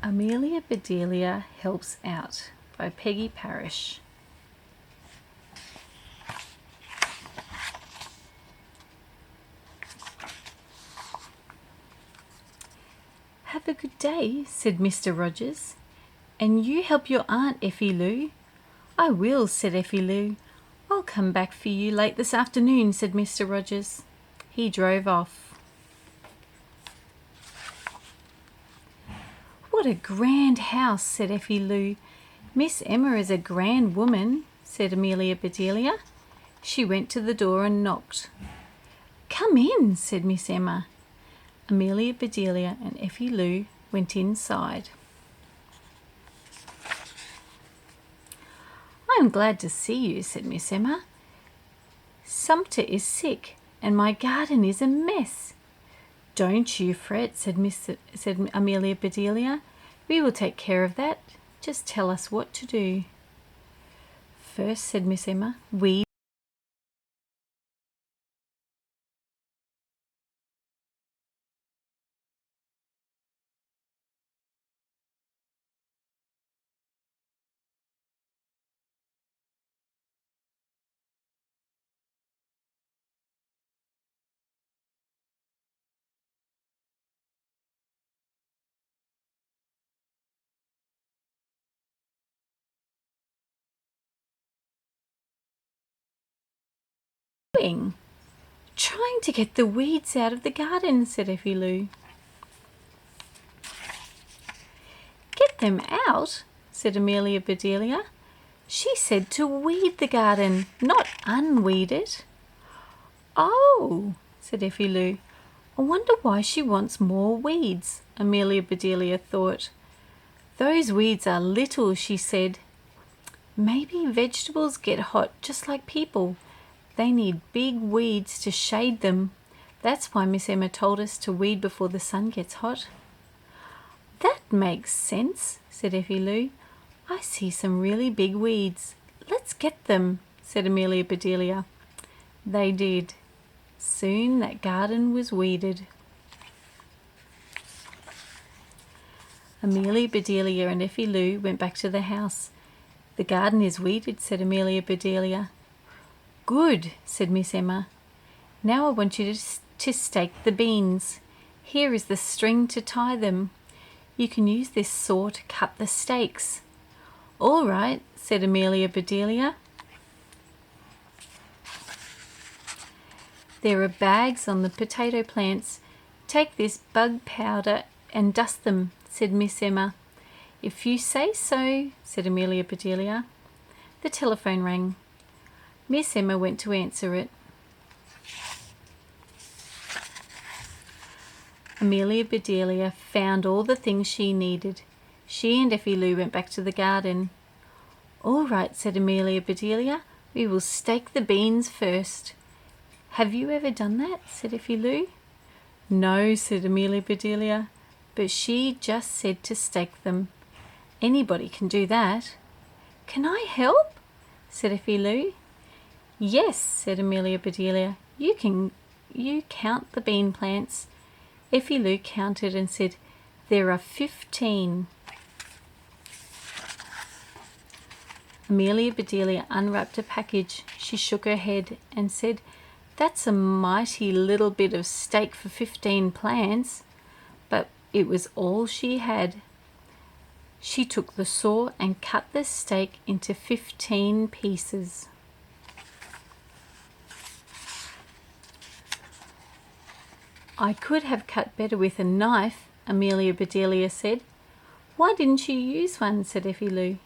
Amelia Bedelia Helps Out by Peggy Parish. "Have a good day," said Mr. Rogers. "And you help your aunt, Effie Lou." "I will," said Effie Lou. "I'll come back for you late this afternoon," said Mr. Rogers. He drove off. "What a grand house," said Effie Lou. "Miss Emma is a grand woman," said Amelia Bedelia. She went to the door and knocked. "Come in," said Miss Emma. Amelia Bedelia and Effie Lou went inside. "I'm glad to see you," said Miss Emma. "Sumter is sick and my garden is a mess." "Don't you fret," said Amelia Bedelia. "We will take care of that. Just tell us what to do." "First," said Miss Emma, "weed doing?" "Trying to get the weeds out of the garden," said Effie Lou. "Get them out?" said Amelia Bedelia. "She said to weed the garden, not unweed it." "Oh," said Effie Lou. "I wonder why she wants more weeds," Amelia Bedelia thought. "Those weeds are little," she said. "Maybe vegetables get hot just like people. They need big weeds to shade them. That's why Miss Emma told us to weed before the sun gets hot." "That makes sense," said Effie Lou. "I see some really big weeds. Let's get them," said Amelia Bedelia. They did. Soon that garden was weeded. Amelia Bedelia and Effie Lou went back to the house. "The garden is weeded," said Amelia Bedelia. "Good," said Miss Emma. "Now I want you to stake the beans. Here is the string to tie them. You can use this saw to cut the stakes." "All right," said Amelia Bedelia. "There are bags on the potato plants. Take this bug powder and dust them," said Miss Emma. "If you say so," said Amelia Bedelia. The telephone rang. Miss Emma went to answer it. Amelia Bedelia found all the things she needed. She and Effie Lou went back to the garden. "All right," said Amelia Bedelia. "We will stake the beans first." "Have you ever done that?" said Effie Lou. "No," said Amelia Bedelia, "but she just said to stake them. Anybody can do that." "Can I help?" said Effie Lou. "Yes," said Amelia Bedelia. You count the bean plants." Effie Lou counted and said, "There are 15. Amelia Bedelia unwrapped a package. She shook her head and said, "That's a mighty little bit of stake for 15 plants." But it was all she had. She took the saw and cut the stake into 15 pieces. "I could have cut better with a knife," Amelia Bedelia said. "Why didn't you use one?" said Effie Lou.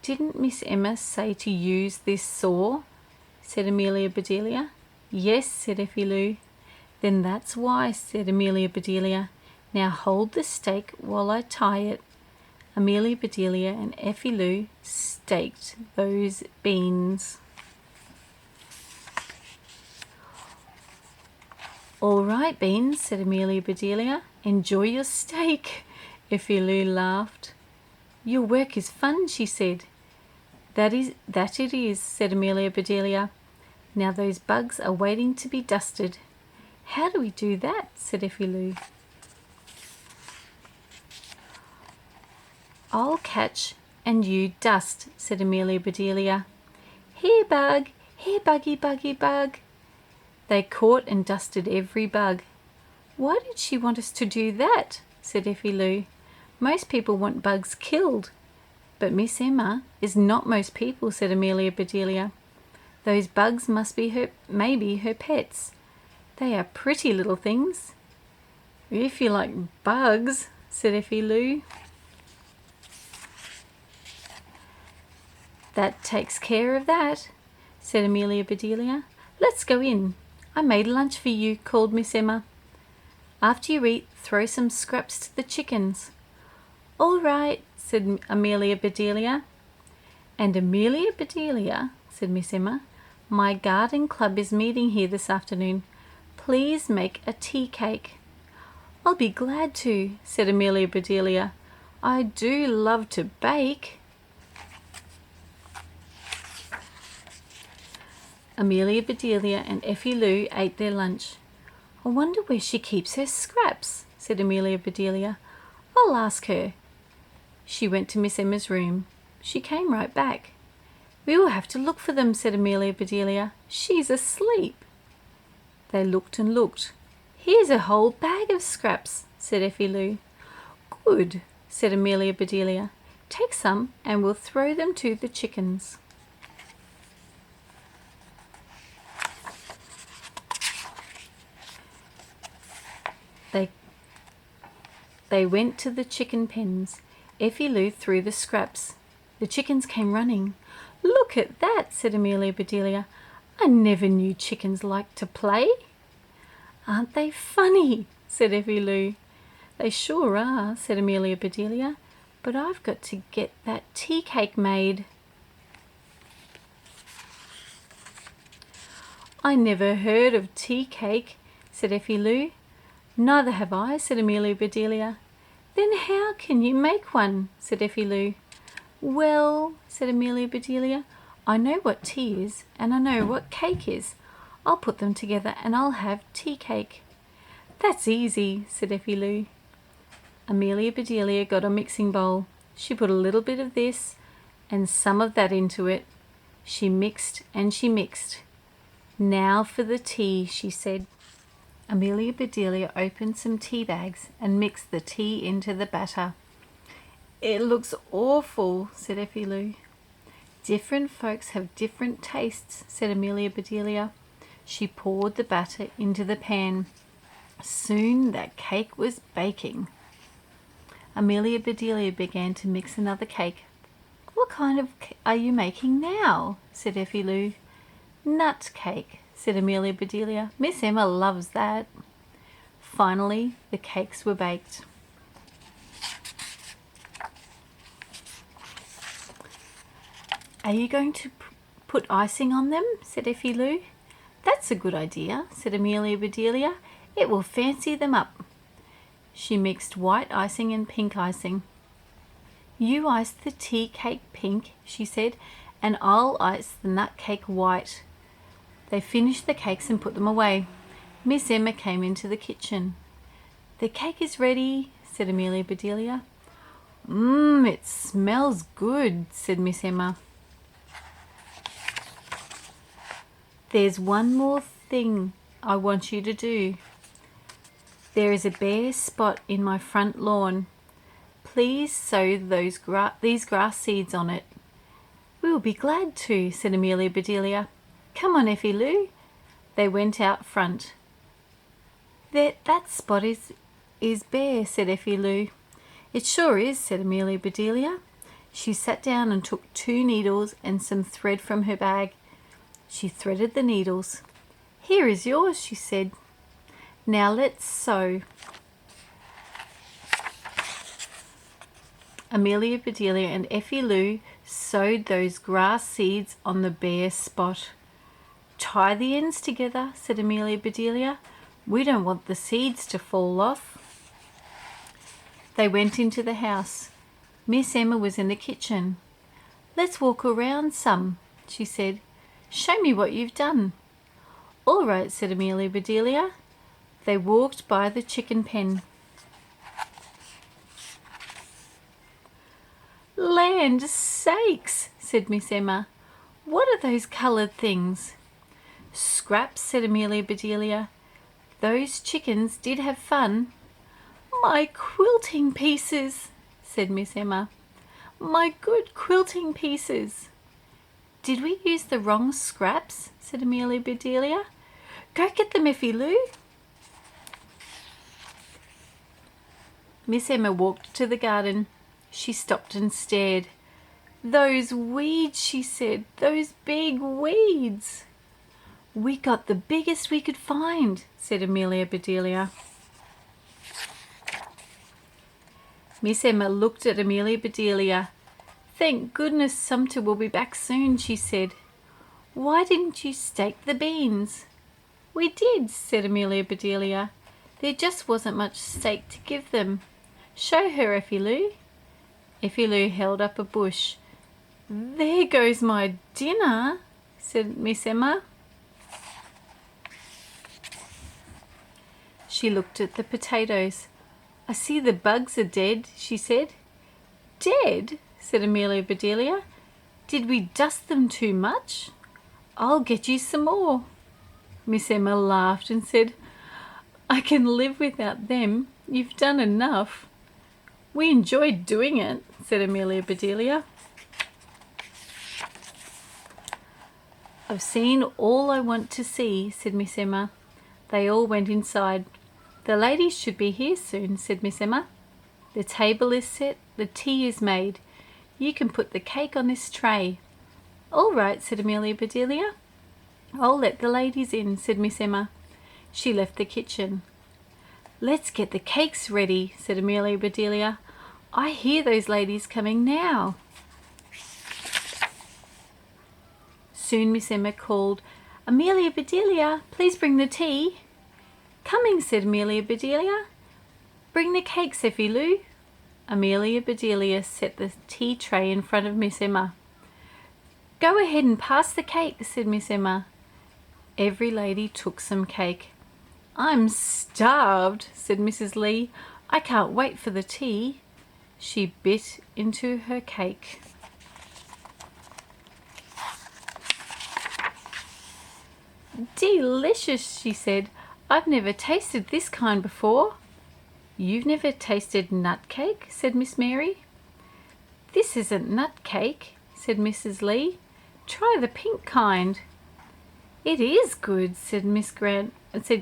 "Didn't Miss Emma say to use this saw?" said Amelia Bedelia. "Yes," said Effie Lou. "Then that's why," said Amelia Bedelia. "Now hold the stake while I tie it." Amelia Bedelia and Effie Lou staked those beans. "All right, beans," said Amelia Bedelia. "Enjoy your steak." Effie Lou laughed. "Your work is fun," she said. That it is," said Amelia Bedelia. "Now those bugs are waiting to be dusted." "How do we do that?" said Effie Lou. I'll catch and you dust, said Amelia Bedelia. Here, bug! Here, buggy, buggy, bug! They caught and dusted every bug. Why did she want us to do that? Said Effie Lou. Most people want bugs killed. But Miss Emma is not most people, said Amelia Bedelia. Those bugs must be maybe her pets. They are pretty little things. If you like bugs, said Effie Lou. That takes care of that, said Amelia Bedelia. Let's go in. I made lunch for you, called Miss Emma. After you eat, throw some scraps to the chickens. All right, said Amelia Bedelia. And Amelia Bedelia, said Miss Emma, my garden club is meeting here this afternoon. Please make a tea cake. I'll be glad to, said Amelia Bedelia. I do love to bake. Amelia Bedelia and Effie Lou ate their lunch. I wonder where she keeps her scraps, said Amelia Bedelia. I'll ask her. She went to Miss Emma's room. She came right back. We will have to look for them, said Amelia Bedelia. She's asleep. They looked and looked. Here's a whole bag of scraps, said Effie Lou. Good, said Amelia Bedelia. Take some and we'll throw them to the chickens. They went to the chicken pens. Effie Lou threw the scraps. The chickens came running. Look at that, said Amelia Bedelia. I never knew chickens liked to play. Aren't they funny, said Effie Lou. They sure are, said Amelia Bedelia. But I've got to get that tea cake made. I never heard of tea cake, said Effie Lou. Neither have I, said Amelia Bedelia. Then how can you make one, said Effie Lou. Well, said Amelia Bedelia, I know what tea is and I know what cake is. I'll put them together and I'll have tea cake. That's easy, said Effie Lou. Amelia Bedelia got a mixing bowl. She put a little bit of this and some of that into it. She mixed and she mixed. Now for the tea, she said. Amelia Bedelia opened some tea bags and mixed the tea into the batter. It looks awful, said Effie Lou. Different folks have different tastes, said Amelia Bedelia. She poured the batter into the pan. Soon that cake was baking. Amelia Bedelia began to mix another cake. What kind of are you making now? Said Effie Lou. Nut cake, said Amelia Bedelia. Miss Emma loves that. Finally, the cakes were baked. Are you going to put icing on them? Said Effie Lou. That's a good idea, said Amelia Bedelia. It will fancy them up. She mixed white icing and pink icing. You ice the tea cake pink, she said, and I'll ice the nut cake white. They finished the cakes and put them away. Miss Emma came into the kitchen. The cake is ready, said Amelia Bedelia. It smells good, said Miss Emma. There's one more thing I want you to do. There is a bare spot in my front lawn. Please sow these grass seeds on it. We will be glad to, said Amelia Bedelia. Come on, Effie Lou. They went out front. That spot is bare, said Effie Lou. It sure is, said Amelia Bedelia. She sat down and took 2 needles and some thread from her bag. She threaded the needles. Here is yours, she said. Now let's sew. Amelia Bedelia and Effie Lou sewed those grass seeds on the bare spot. Tie the ends together, said Amelia Bedelia. We don't want the seeds to fall off. They went into the house. Miss Emma was in the kitchen. Let's walk around some, she said. Show me what you've done. All right, said Amelia Bedelia. They walked by the chicken pen. land sakes, said Miss Emma. What are those coloured things? Scraps, said Amelia Bedelia. Those chickens did have fun. My quilting pieces, said Miss Emma. My good quilting pieces. Did we use the wrong scraps? Said Amelia Bedelia. Go get them, Effie Lou. Miss Emma walked to the garden. She stopped and stared. Those weeds, she said, those big weeds. We got the biggest we could find, said Amelia Bedelia. Miss Emma looked at Amelia Bedelia. Thank goodness Sumter will be back soon, she said. Why didn't you stake the beans? We did, said Amelia Bedelia. There just wasn't much stake to give them. Show her, Effie Lou. Effie Lou held up a bush. There goes my dinner, said Miss Emma. She looked at the potatoes. I see the bugs are dead, she said. Dead? Said Amelia Bedelia. Did we dust them too much? I'll get you some more. Miss Emma laughed and said, I can live without them. You've done enough. We enjoyed doing it, said Amelia Bedelia. I've seen all I want to see, said Miss Emma. They all went inside. The ladies should be here soon, said Miss Emma. The table is set, the tea is made. You can put the cake on this tray. All right, said Amelia Bedelia. I'll let the ladies in, said Miss Emma. She left the kitchen. Let's get the cakes ready, said Amelia Bedelia. I hear those ladies coming now. Soon Miss Emma called, Amelia Bedelia, please bring the tea. Coming, said Amelia Bedelia. Bring the cakes, Effie Lou. Amelia Bedelia set the tea tray in front of Miss Emma. Go ahead and pass the cake, said Miss Emma. Every lady took some cake. I'm starved, said Mrs. Lee. I can't wait for the tea. She bit into her cake. Delicious, she said. I've never tasted this kind before. You've never tasted nut cake, said Miss Mary. This isn't nut cake, said Mrs. Lee. Try the pink kind. It is good, said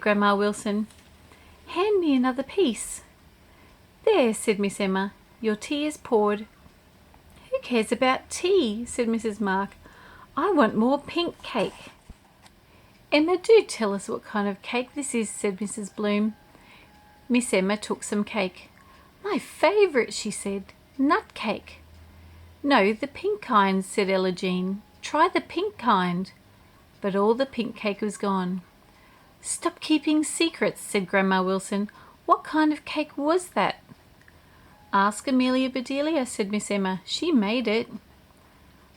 Grandma Wilson. Hand me another piece. There, said Miss Emma. Your tea is poured. Who cares about tea, said Mrs. Mark. I want more pink cake. Emma, do tell us what kind of cake this is, said Mrs. Bloom. Miss Emma took some cake. My favourite, she said. Nut cake. No, the pink kind, said Ella Jean. Try the pink kind. But all the pink cake was gone. Stop keeping secrets, said Grandma Wilson. What kind of cake was that? Ask Amelia Bedelia, said Miss Emma. She made it.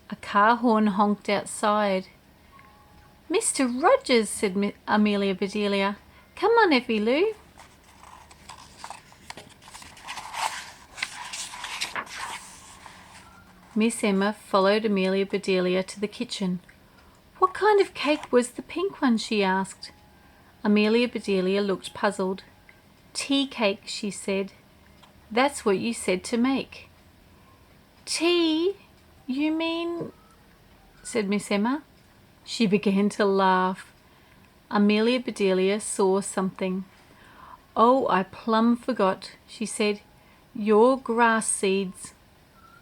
A car horn honked outside. Mr. Rogers, said Amelia Bedelia. Come on, Effie Lou. Miss Emma followed Amelia Bedelia to the kitchen. What kind of cake was the pink one, she asked. Amelia Bedelia looked puzzled. Tea cake, she said. That's what you said to make. Tea? You mean? Said Miss Emma. She began to laugh. Amelia Bedelia saw something. Oh, I plumb forgot, she said. Your grass seeds.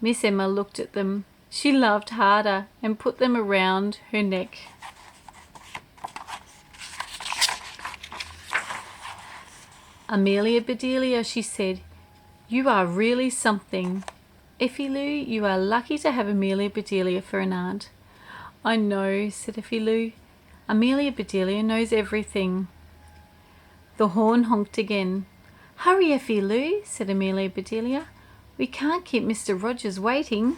Miss Emma looked at them. She laughed harder and put them around her neck. Amelia Bedelia, she said, you are really something. Effie Lou, you are lucky to have Amelia Bedelia for an aunt. I know, said Effie Lou. Amelia Bedelia knows everything. The horn honked again. Hurry, Effie Lou, said Amelia Bedelia. We can't keep Mr. Rogers waiting.